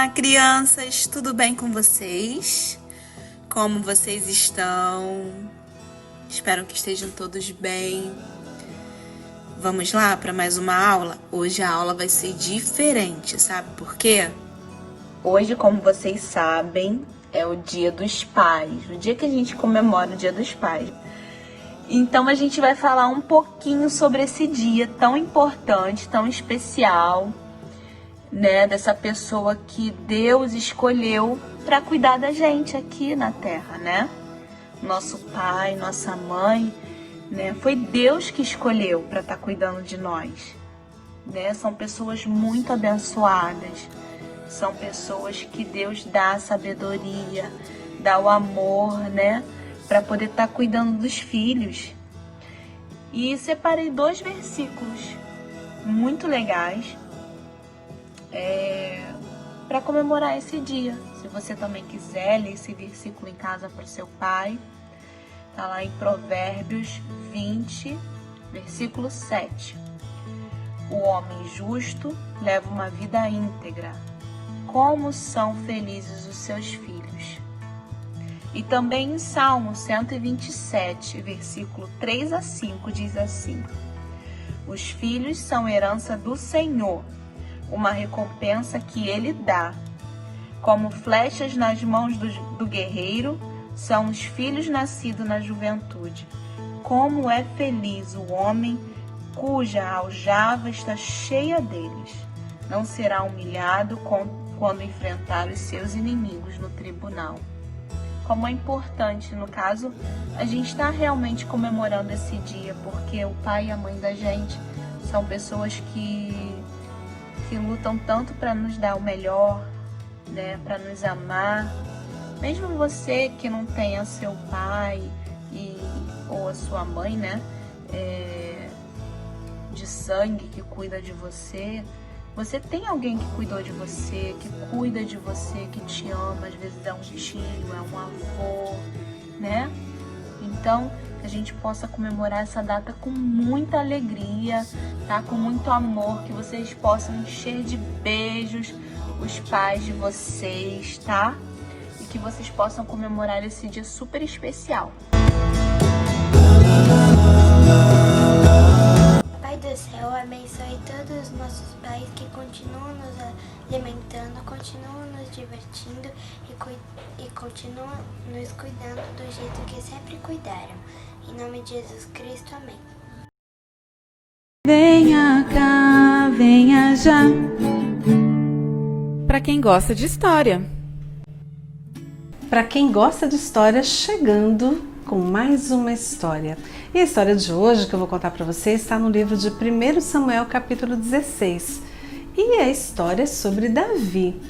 Olá, crianças, tudo bem com vocês? Como vocês estão? Espero que estejam todos bem. Vamos lá para mais uma aula? Hoje a aula vai ser diferente, sabe por quê? Hoje, como vocês sabem, é o Dia dos Pais, o dia que a gente comemora o Dia dos Pais. Então a gente vai falar um pouquinho sobre esse dia tão importante, tão especial, né, dessa pessoa que Deus escolheu para cuidar da gente aqui na Terra, né? Nosso pai, nossa mãe, né? Foi Deus que escolheu para estar cuidando de nós, né? São pessoas muito abençoadas, são pessoas que Deus dá a sabedoria, dá o amor, né? Para poder estar cuidando dos filhos. E separei 2 versículos muito legais para comemorar esse dia. Se você também quiser ler esse versículo em casa para o seu pai, tá lá em Provérbios 20, versículo 7. O homem justo leva uma vida íntegra. Como são felizes os seus filhos. E também em Salmo 127, versículo 3 a 5, diz assim: os filhos são herança do Senhor, uma recompensa que Ele dá. Como flechas nas mãos do guerreiro, são os filhos nascidos na juventude. Como é feliz o homem cuja aljava está cheia deles. Não será humilhado quando enfrentar os seus inimigos no tribunal. Como é importante, no caso, a gente está realmente comemorando esse dia, porque o pai e a mãe da gente são pessoas que lutam tanto para nos dar o melhor, né, para nos amar. Mesmo você que não tenha seu pai ou a sua mãe, né, de sangue que cuida de você, você tem alguém que cuidou de você, que cuida de você, que te ama. Às vezes é um tio, é um avô, né? Então, que a gente possa comemorar essa data com muita alegria, tá? Com muito amor, que vocês possam encher de beijos os pais de vocês, tá? E que vocês possam comemorar esse dia super especial. Pai do céu, abençoe todos os nossos pais que continuam nos alimentando, continuam nos divertindo e continuam nos cuidando do jeito que sempre cuidaram. Em nome de Jesus Cristo, amém. Venha cá, venha já. Para quem gosta de história. Para quem gosta de história, chegando com mais uma história. E a história de hoje que eu vou contar para vocês está no livro de 1 Samuel, capítulo 16. E a história é sobre Davi.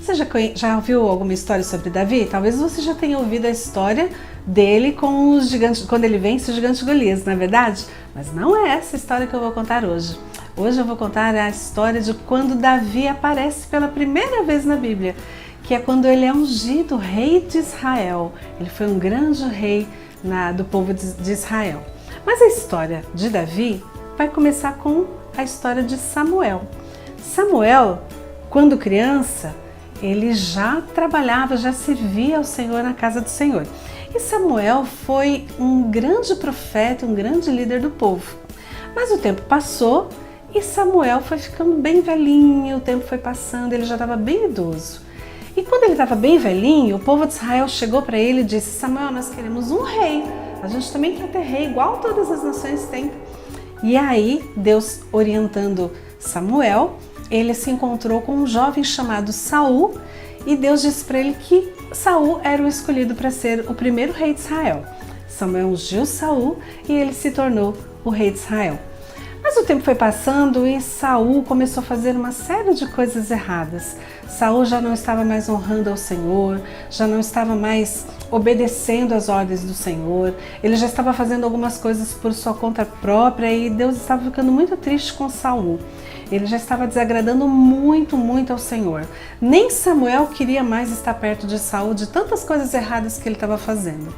Você já ouviu alguma história sobre Davi? Talvez você já tenha ouvido a história dele com os gigantes, quando ele vence o gigante Golias, não é verdade? Mas não é essa história que eu vou contar hoje. Hoje eu vou contar a história de quando Davi aparece pela primeira vez na Bíblia, que é quando ele é ungido rei de Israel. Ele foi um grande rei do povo de Israel. Mas a história de Davi vai começar com a história de Samuel. Samuel, quando criança, ele já trabalhava, já servia ao Senhor na casa do Senhor. E Samuel foi um grande profeta, um grande líder do povo. Mas o tempo passou e Samuel foi ficando bem velhinho, o tempo foi passando, ele já estava bem idoso. E quando ele estava bem velhinho, o povo de Israel chegou para ele e disse: Samuel, nós queremos um rei. A gente também quer ter rei, igual todas as nações têm. E aí, Deus orientando Samuel, ele se encontrou com um jovem chamado Saul e Deus disse para ele que Saul era o escolhido para ser o primeiro rei de Israel. Samuel ungiu Saul e ele se tornou o rei de Israel. Mas o tempo foi passando e Saul começou a fazer uma série de coisas erradas. Saul já não estava mais honrando ao Senhor, já não estava mais obedecendo às ordens do Senhor, ele já estava fazendo algumas coisas por sua conta própria e Deus estava ficando muito triste com Saul. Ele já estava desagradando muito ao Senhor. Nem Samuel queria mais estar perto de Saul de tantas coisas erradas que ele estava fazendo.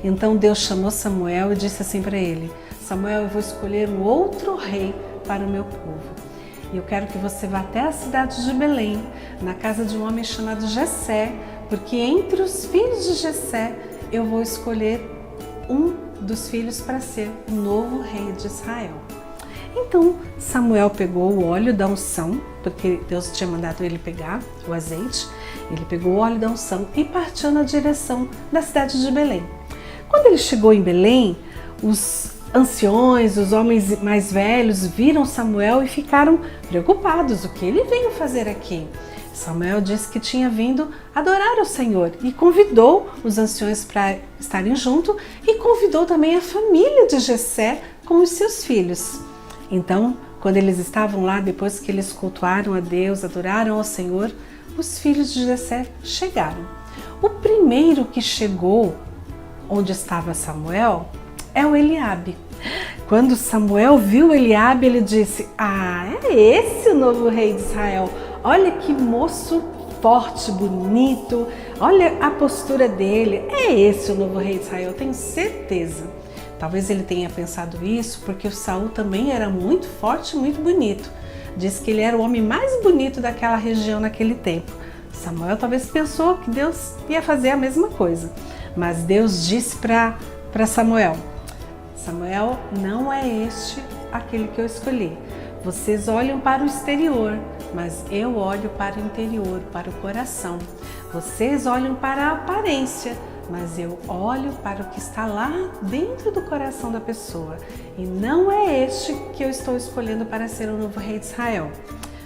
Então Deus chamou Samuel e disse assim para ele: Samuel, eu vou escolher um outro rei para o meu povo. E eu quero que você vá até a cidade de Belém, na casa de um homem chamado Jessé, porque entre os filhos de Jessé eu vou escolher um dos filhos para ser o novo rei de Israel. Então Samuel pegou o óleo da unção, porque Deus tinha mandado ele pegar o azeite. Ele pegou o óleo da unção e partiu na direção da cidade de Belém. Quando ele chegou em Belém, os anciões, os homens mais velhos viram Samuel e ficaram preocupados. O que ele veio fazer aqui? Samuel disse que tinha vindo adorar ao Senhor e convidou os anciões para estarem junto e convidou também a família de Jessé com os seus filhos. Então, quando eles estavam lá, depois que eles cultuaram a Deus, adoraram ao Senhor, os filhos de Jessé chegaram. O primeiro que chegou onde estava Samuel é o Eliabe. Quando Samuel viu Eliabe, ele disse: "Ah, é esse o novo rei de Israel. Olha que moço forte, bonito. Olha a postura dele. É esse o novo rei de Israel, eu tenho certeza." Talvez ele tenha pensado isso porque o Saul também era muito forte e muito bonito. Diz que ele era o homem mais bonito daquela região naquele tempo. Samuel talvez pensou que Deus ia fazer a mesma coisa. Mas Deus disse para Samuel: "Samuel, não é este aquele que eu escolhi. Vocês olham para o exterior, mas eu olho para o interior, para o coração. Vocês olham para a aparência, mas eu olho para o que está lá dentro do coração da pessoa. E não é este que eu estou escolhendo para ser o novo rei de Israel."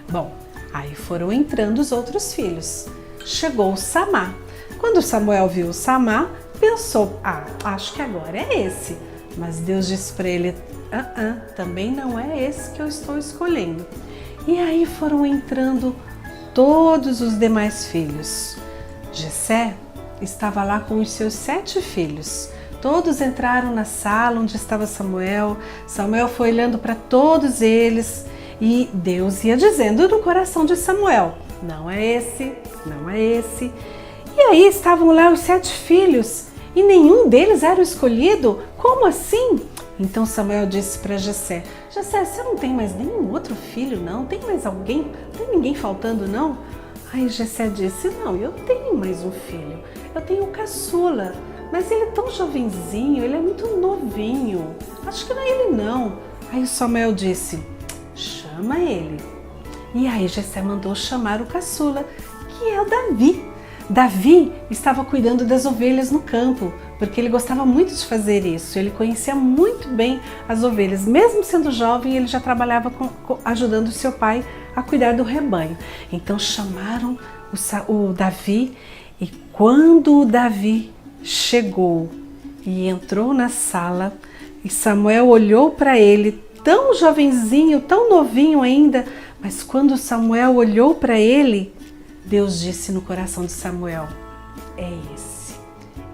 Bom, aí foram entrando os outros filhos. Chegou Samá. Quando Samuel viu Samá, pensou: "Ah, acho que agora é esse." Mas Deus disse para ele: também não é esse que eu estou escolhendo." E aí foram entrando todos os demais filhos. Jessé estava lá com os seus 7 filhos. Todos entraram na sala onde estava Samuel. Samuel foi olhando para todos eles e Deus ia dizendo no coração de Samuel: "Não é esse, não é esse." E aí estavam lá os 7 filhos e nenhum deles era o escolhido. Como assim? Então Samuel disse para Jessé: "Jessé, você não tem mais nenhum outro filho, não? Tem mais alguém? Não tem ninguém faltando, não?" Aí Jessé disse: "Não, eu tenho mais um filho. Eu tenho o caçula, mas ele é tão jovenzinho, ele é muito novinho. Acho que não é ele, não." Aí Samuel disse: "Chama ele." E aí Jessé mandou chamar o caçula, que é o Davi. Davi estava cuidando das ovelhas no campo, porque ele gostava muito de fazer isso. Ele conhecia muito bem as ovelhas. Mesmo sendo jovem, ele já trabalhava ajudando seu pai a cuidar do rebanho. Então chamaram o Davi, e quando o Davi chegou e entrou na sala, e Samuel olhou para ele, tão jovenzinho, tão novinho ainda, mas quando Samuel olhou para ele, Deus disse no coração de Samuel: "É esse.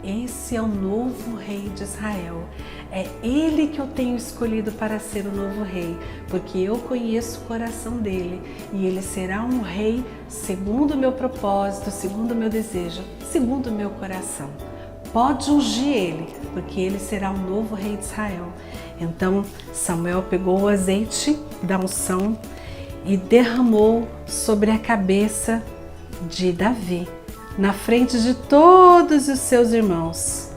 Esse é o novo rei de Israel. É ele que eu tenho escolhido para ser o novo rei, porque eu conheço o coração dele e ele será um rei segundo o meu propósito, segundo o meu desejo, segundo o meu coração. Pode ungir ele, porque ele será o novo rei de Israel." Então Samuel pegou o azeite da unção e derramou sobre a cabeça de Davi, na frente de todos os seus irmãos.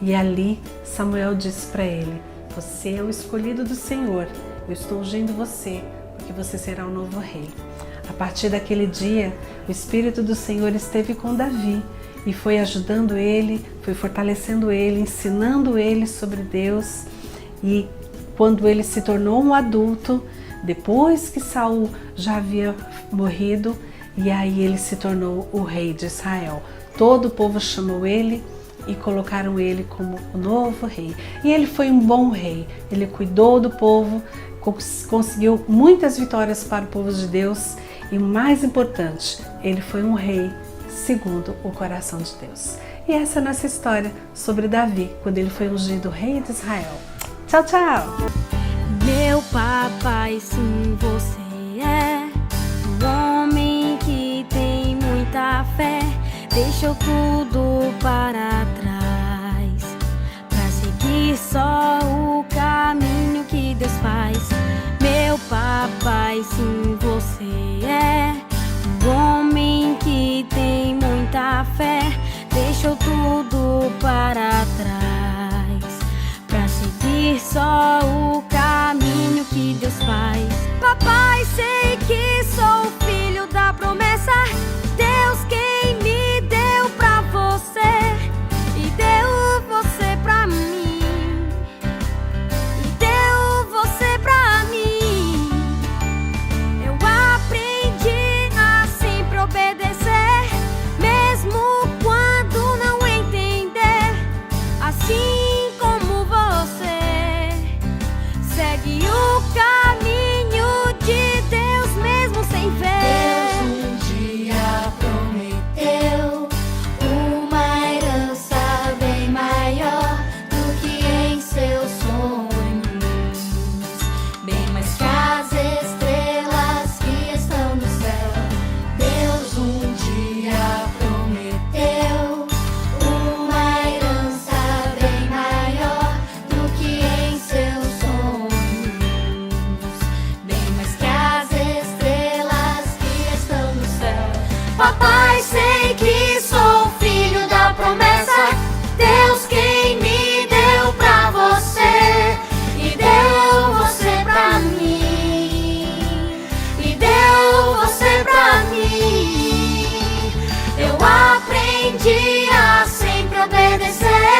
E ali Samuel disse para ele: "Você é o escolhido do Senhor, eu estou ungindo você, porque você será o novo rei." A partir daquele dia, o Espírito do Senhor esteve com Davi e foi ajudando ele, foi fortalecendo ele, ensinando ele sobre Deus. E quando ele se tornou um adulto, depois que Saul já havia morrido, e aí ele se tornou o rei de Israel. Todo o povo chamou ele e colocaram ele como o novo rei. E ele foi um bom rei. Ele cuidou do povo, conseguiu muitas vitórias para o povo de Deus e, mais importante, ele foi um rei segundo o coração de Deus. E essa é a nossa história sobre Davi, quando ele foi ungido rei de Israel. Tchau, tchau! Meu papai, sim, você é um homem que tem muita fé. Deixou tudo para trás pra seguir só o caminho que Deus faz. Meu pai papai, sim, você é um homem que tem muita fé. Deixou tudo para trás pra seguir só o caminho que Deus faz. Papai, sei que sou filho da promessa. Deus quem me deu pra você e deu você pra mim, e deu você pra mim. Eu aprendi a sempre obedecer, mesmo quando não entender. Assim como você segue o caminho de Deus mesmo sem ver. Deus um dia prometeu uma herança bem maior do que em seus sonhos, bem mais que as estrelas que estão no céu. Deus um dia prometeu uma herança bem maior do que em seus sonhos, bem mais que as estrelas que estão no céu. Papai, sei que sou filho da promessa. Deus quem me deu pra você e deu você pra mim, e deu você pra mim. Eu aprendi a sempre obedecer,